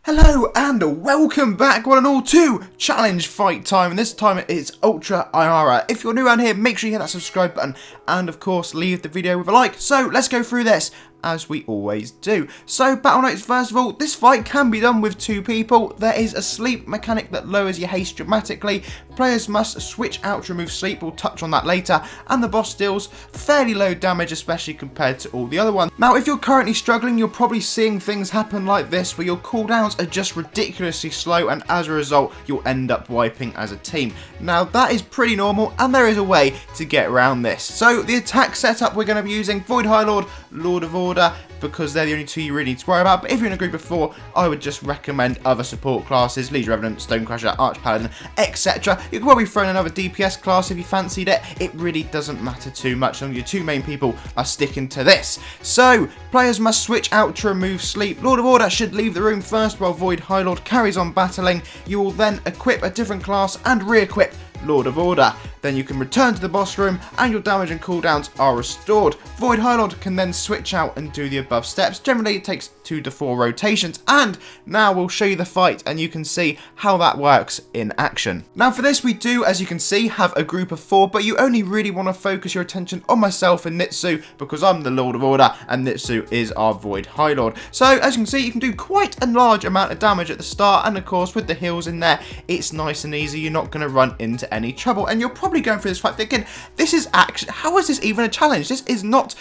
Hello and welcome back one and all to Challenge Fight Time, and this time it's Ultra Iara. If you're new around here, make sure you hit that subscribe button and of course leave the video with a like. So let's go through this as we always do. So battle notes, first of all, this fight can be done with two people. There is a sleep mechanic that lowers your haste dramatically. Players must switch out to remove sleep, we'll touch on that later, and the boss deals fairly low damage, especially compared to all the other ones. Now if you're currently struggling, you're probably seeing things happen like this where your cooldowns are just ridiculously slow, and as a result you'll end up wiping as a team. Now that is pretty normal and there is a way to get around this. So the attack setup we're going to be using Void, Highlord, Lord of Order, because they're the only two you really need to worry about. But if you're in a group of 4, I would just recommend other support classes, Leader Revenant, Stonecrusher, Archpaladin, etc. You could probably throw in another DPS class if you fancied it. It really doesn't matter too much, and your two main people are sticking to this. So players must switch out to remove sleep. Lord of Order should leave the room first while Void Highlord carries on battling. You will then equip a different class and re-equip Lord of Order. Then you can return to the boss room and your damage and cooldowns are restored. Void Highlord can then switch out and do the above steps. Generally it takes 2 to 4 rotations, and now we'll show you the fight and you can see how that works in action. Now for this we do, as you can see, have a group of 4, but you only really want to focus your attention on myself and Nitsu because I'm the Lord of Order and Nitsu is our Void Highlord. So as you can see, you can do quite a large amount of damage at the start, and of course with the heals in there it's nice and easy. You're not going to run into any trouble, and you're probably going through this fight thinking, this is actually, how is this even a challenge? This is not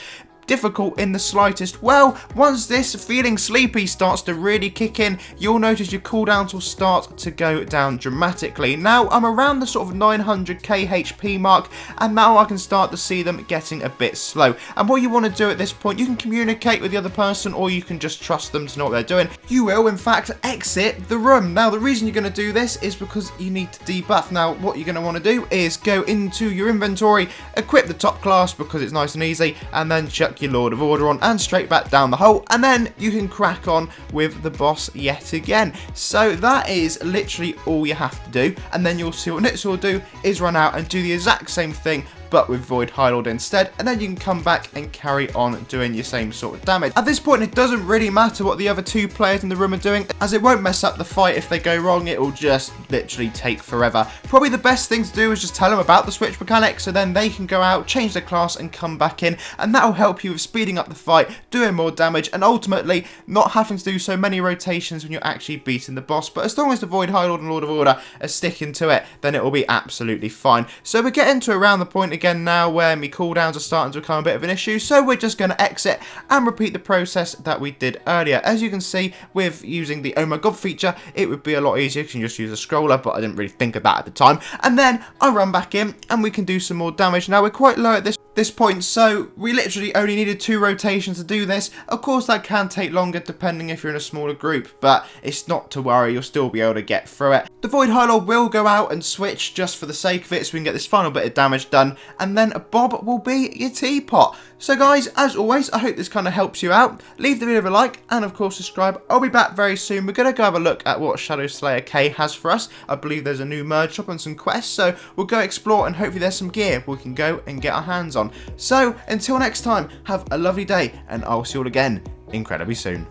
difficult in the slightest. Well, once this feeling sleepy starts to really kick in, you'll notice your cooldowns will start to go down dramatically. Now I'm around the sort of 900k HP mark, and now I can start to see them getting a bit slow. And what you want to do at this point, you can communicate with the other person or you can just trust them to know what they're doing. You will in fact exit the room. Now the reason you're going to do this is because you need to debuff. Now what you're going to want to do is go into your inventory, equip the top class because it's nice and easy, and then chuck your Lord of Order on and straight back down the hole, and then you can crack on with the boss yet again. So that is literally all you have to do, and then you'll see what Nukes will do is run out and do the exact same thing but with Void Highlord instead, and then you can come back and carry on doing your same sort of damage. At this point it doesn't really matter what the other 2 players in the room are doing, as it won't mess up the fight. If they go wrong, it will just literally take forever. Probably the best thing to do is just tell them about the switch mechanic, so then they can go out, change their class and come back in, and that will help you with speeding up the fight, doing more damage, and ultimately not having to do so many rotations when you're actually beating the boss. But as long as the Void Highlord and Lord of Order are sticking to it, then it will be absolutely fine. So we're getting to around the point again now where my cooldowns are starting to become a bit of an issue, so we're just going to exit and repeat the process that we did earlier. As you can see, with using the oh my god feature, it would be a lot easier because you can just use a scroller, but I didn't really think of that at the time. And then I run back in and we can do some more damage. Now we're quite low at this point, so we literally only needed 2 rotations to do this. Of course that can take longer depending if you're in a smaller group, but it's not to worry, you'll still be able to get through it. The Void Highlord will go out and switch just for the sake of it, so we can get this final bit of damage done, and then Bob will be your teapot. So guys, as always, I hope this kind of helps you out. Leave the video a like and of course subscribe. I'll be back very soon. We're going to go have a look at what Shadow Slayer K has for us. I believe there's a new merge shop and some quests, so we'll go explore and hopefully there's some gear we can go and get our hands on. So until next time, have a lovely day and I'll see you all again incredibly soon.